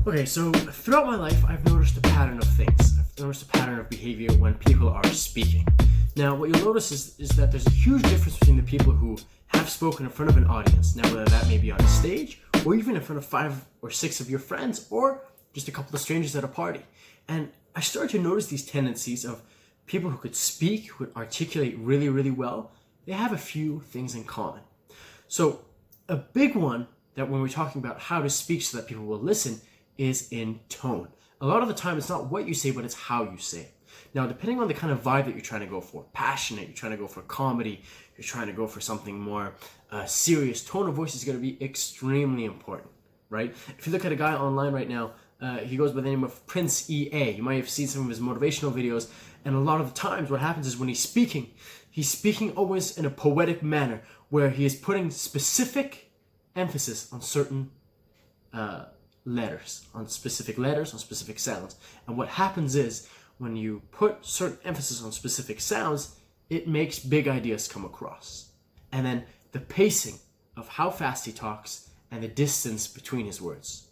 Okay, so throughout my life, I've noticed a pattern of things. I've noticed a pattern of behavior when people are speaking. Now, what you'll notice is that there's a huge difference between the people who have spoken in front of an audience. Now, whether that may be on a stage, or even in front of 5 or 6 of your friends, or just a couple of strangers at a party. And I started to notice these tendencies of people who could speak, who could articulate really, really well. They have a few things in common. So, a big one that when we're talking about how to speak so that people will listen is in tone. A lot of the time, it's not what you say, but it's how you say it. Now, depending on the kind of vibe that you're trying to go for, passionate, you're trying to go for comedy, you're trying to go for something more serious, tone of voice is going to be extremely important, right? If you look at a guy online right now, he goes by the name of Prince EA. You might have seen some of his motivational videos, and a lot of the times what happens is when he's speaking always in a poetic manner where he is putting specific emphasis on certain letters, on specific sounds. And what happens is when you put certain emphasis on specific sounds, it makes big ideas come across. And then the pacing of how fast he talks and the distance between his words.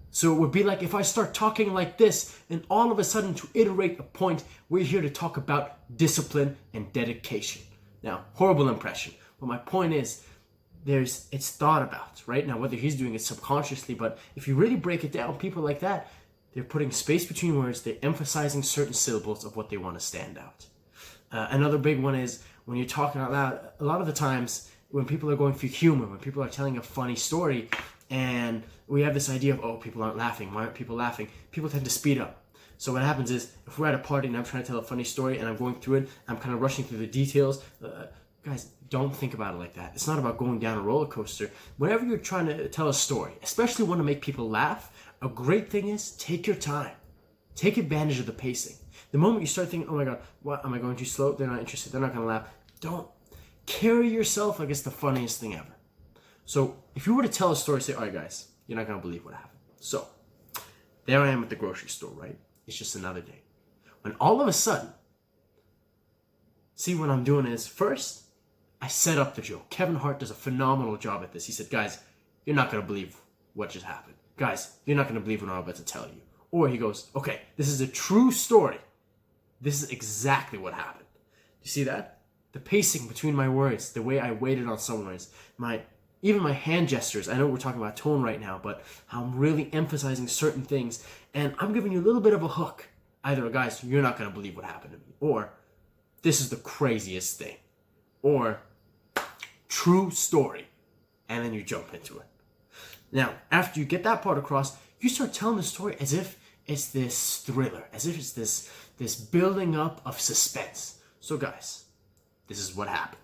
So it would be like if I start talking like this and all of a sudden to iterate a point, we're here to talk about discipline and dedication. Now, horrible impression, but my point is, it's thought about, right? Now, whether he's doing it subconsciously, but if you really break it down, people like that, they're putting space between words, they're emphasizing certain syllables of what they want to stand out. Another big one is when you're talking out loud, a lot of the times when people are going through humor, when people are telling a funny story, and we have this idea of, oh, people aren't laughing, why aren't people laughing? People tend to speed up. So what happens is, if we're at a party and I'm trying to tell a funny story and I'm going through it, I'm kind of rushing through the details, guys, don't think about it like that. It's not about going down a roller coaster. Whenever you're trying to tell a story, especially want to make people laugh, a great thing is take your time. Take advantage of the pacing. The moment you start thinking, oh my God, what, am I going too slow? They're not interested. They're not going to laugh. Don't carry yourself like it's the funniest thing ever. So if you were to tell a story, say, all right, guys, you're not going to believe what happened. So there I am at the grocery store, right? It's just another day. When all of a sudden, see what I'm doing is first, I set up the joke. Kevin Hart does a phenomenal job at this. He said, guys, you're not going to believe what just happened. Guys, you're not going to believe what I'm about to tell you. Or he goes, okay, this is a true story. This is exactly what happened. You see that? The pacing between my words, the way I waited on some words, even my hand gestures. I know we're talking about tone right now, but how I'm really emphasizing certain things. And I'm giving you a little bit of a hook. Either, guys, you're not going to believe what happened to me. Or, this is the craziest thing. Or, true story. And then you jump into it. Now, after you get that part across, you start telling the story as if it's this thriller, as if it's this building up of suspense. So guys, this is what happened.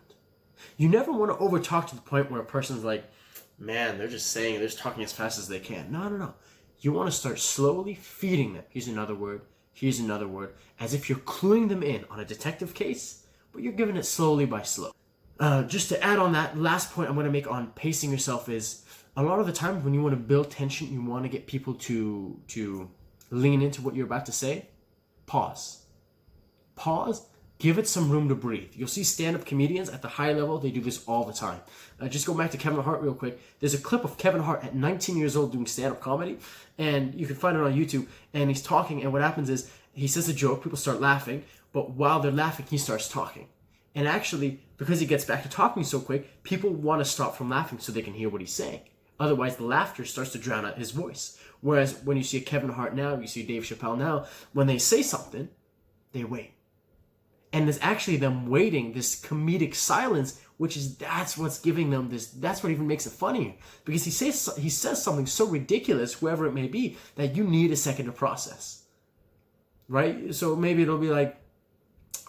You never want to overtalk to the point where a person's like, man, they're just talking as fast as they can. No. You want to start slowly feeding them. Here's another word, as if you're cluing them in on a detective case, but you're giving it slowly by slow. Just to add on that, last point I'm going to make on pacing yourself is, a lot of the time when you want to build tension, you want to get people to lean into what you're about to say, pause, give it some room to breathe. You'll see stand-up comedians at the high level, they do this all the time. Just go back to Kevin Hart real quick. There's a clip of Kevin Hart at 19 years old doing stand-up comedy, and you can find it on YouTube, and he's talking, and what happens is, he says a joke, people start laughing, but while they're laughing, he starts talking. And actually, because he gets back to talking so quick, people want to stop from laughing so they can hear what he's saying. Otherwise, the laughter starts to drown out his voice. Whereas when you see Kevin Hart now, you see Dave Chappelle now, when they say something, they wait. And there's actually them waiting, this comedic silence, that's what's giving them this, that's what even makes it funnier. Because he says something so ridiculous, whoever it may be, that you need a second to process. Right? So maybe it'll be like,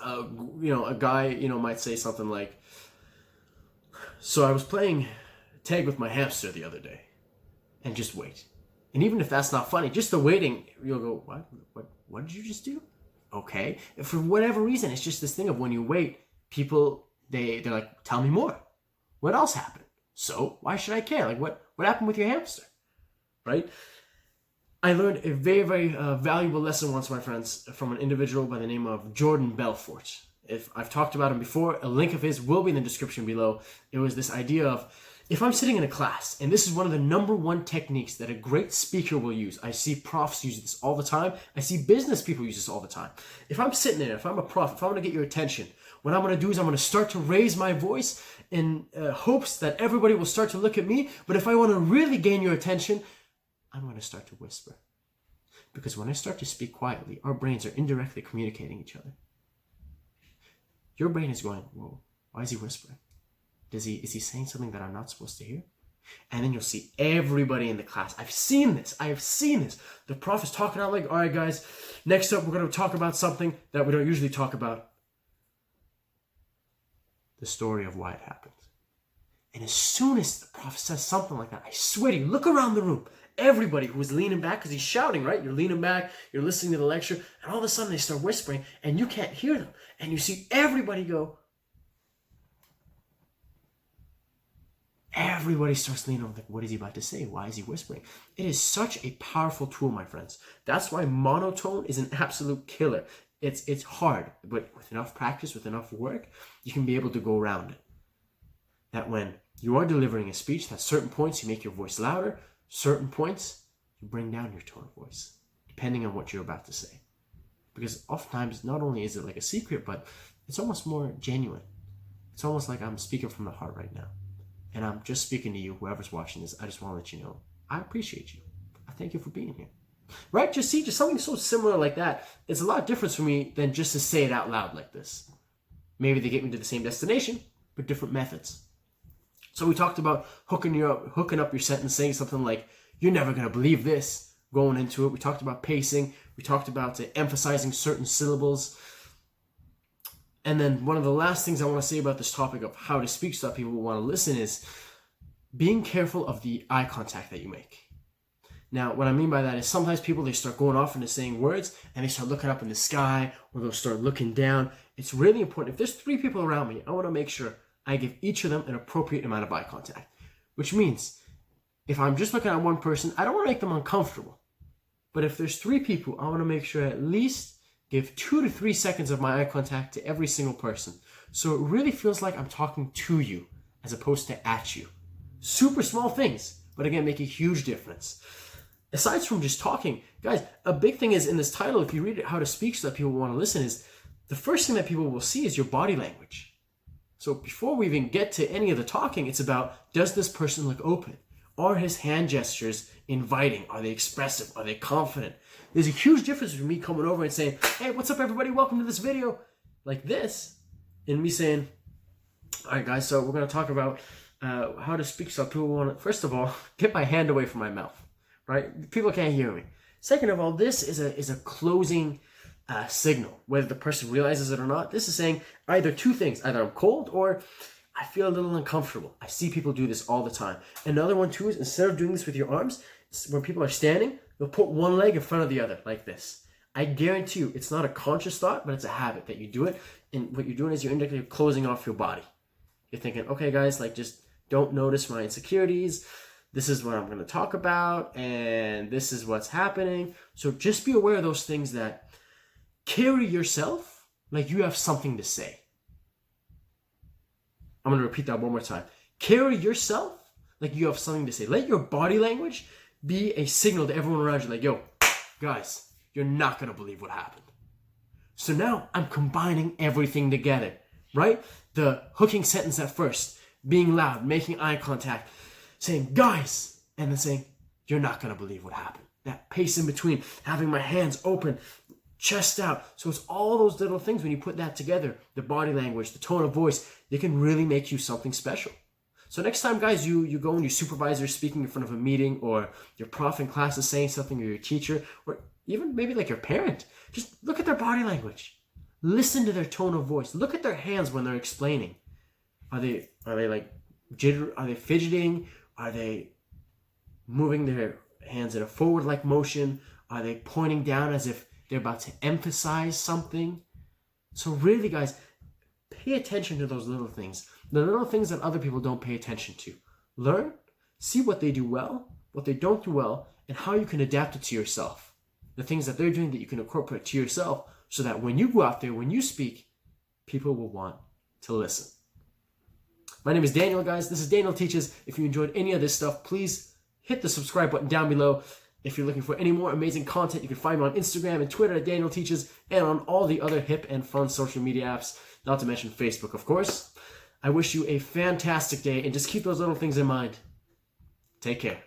a guy, might say something like, so I was playing tag with my hamster the other day, and just wait. And even if that's not funny, just the waiting, you'll go, what did you just do? Okay. And for whatever reason, it's just this thing of when you wait, people, they're like, tell me more. What else happened? So why should I care? Like what happened with your hamster? Right? I learned a very, very valuable lesson once, my friends, from an individual by the name of Jordan Belfort. If I've talked about him before, a link of his will be in the description below. It was this idea of, if I'm sitting in a class, and this is one of the number one techniques that a great speaker will use. I see profs use this all the time. I see business people use this all the time. If I'm sitting there, if I'm a prof, if I want to get your attention, what I'm going to do is I'm going to start to raise my voice in hopes that everybody will start to look at me. But if I want to really gain your attention, I'm going to start to whisper. Because when I start to speak quietly, our brains are indirectly communicating each other. Your brain is going, whoa, why is he whispering? Is he saying something that I'm not supposed to hear? And then you'll see everybody in the class. I've seen this. The prof is talking out like, all right, guys, next up, we're going to talk about something that we don't usually talk about. The story of why it happened. And as soon as the prof says something like that, I swear to you, look around the room. Everybody who was leaning back, because he's shouting, right? You're leaning back, you're listening to the lecture, and all of a sudden they start whispering, and you can't hear them. And you see everybody go. Everybody starts leaning on, like, what is he about to say? Why is he whispering? It is such a powerful tool, my friends. That's why monotone is an absolute killer. It's hard, but with enough practice, with enough work, you can be able to go around it. That when you are delivering a speech, that certain points you make your voice louder, certain points you bring down your tone of voice, depending on what you're about to say. Because oftentimes, not only is it like a secret, but it's almost more genuine. It's almost like I'm speaking from the heart right now. And I'm just speaking to you, whoever's watching this. I just want to let you know, I appreciate you. I thank you for being here. Right? Just something so similar like that. It's a lot different for me than just to say it out loud like this. Maybe they get me to the same destination, but different methods. So we talked about hooking up your sentence, saying something like, you're never going to believe this, going into it. We talked about pacing. We talked about emphasizing certain syllables. And then one of the last things I want to say about this topic of how to speak so that people will want to listen is being careful of the eye contact that you make. Now, what I mean by that is sometimes people, they start going off into saying words and they start looking up in the sky or they'll start looking down. It's really important. If there's 3 people around me, I want to make sure I give each of them an appropriate amount of eye contact, which means if I'm just looking at one person, I don't want to make them uncomfortable. But if there's 3 people, I want to make sure I at least give 2 to 3 seconds of my eye contact to every single person. So it really feels like I'm talking to you as opposed to at you. Super small things, but again, make a huge difference. Aside from just talking, guys, a big thing is in this title, if you read it, how to speak so that people want to listen, is the first thing that people will see is your body language. So before we even get to any of the talking, it's about, does this person look open? Are his hand gestures inviting? Are they expressive? Are they confident? There's a huge difference between me coming over and saying, hey, what's up, everybody? Welcome to this video. Like this. And me saying, all right, guys, so we're going to talk about how to speak so people want to, first of all, get my hand away from my mouth, right? People can't hear me. Second of all, this is a closing signal, whether the person realizes it or not. This is saying either 2 things. Either I'm cold or I feel a little uncomfortable. I see people do this all the time. Another one too is, instead of doing this with your arms, when people are standing, they'll put one leg in front of the other like this. I guarantee you, it's not a conscious thought, but it's a habit that you do it. And what you're doing is you're indirectly closing off your body. You're thinking, okay, guys, like, just don't notice my insecurities. This is what I'm going to talk about, and this is what's happening. So just be aware of those things that carry yourself like you have something to say. I'm going to repeat that one more time. Carry yourself like you have something to say. Let your body language be a signal to everyone around you, like, yo, guys, you're not going to believe what happened. So now I'm combining everything together, right? The hooking sentence at first, being loud, making eye contact, saying, guys, and then saying, you're not going to believe what happened. That pace in between, having my hands open, chest out. So it's all those little things. When you put that together, the body language, the tone of voice, they can really make you something special. So next time, guys, you go and your supervisor is speaking in front of a meeting, or your prof in class is saying something, or your teacher, or even maybe like your parent, just look at their body language. Listen to their tone of voice. Look at their hands when they're explaining. Are they like jitter? Are they fidgeting? Are they moving their hands in a forward-like motion? Are they pointing down as if they're about to emphasize something? So really, guys, pay attention to those little things. The little things that other people don't pay attention to. Learn, see what they do well, what they don't do well, and how you can adapt it to yourself. The things that they're doing that you can incorporate to yourself, so that when you go out there, when you speak, people will want to listen. My name is Daniel, guys. This is Daniel Teaches. If you enjoyed any of this stuff, please hit the subscribe button down below. If you're looking for any more amazing content, you can find me on Instagram and Twitter at Daniel Teaches, and on all the other hip and fun social media apps, not to mention Facebook, of course. I wish you a fantastic day, and just keep those little things in mind. Take care.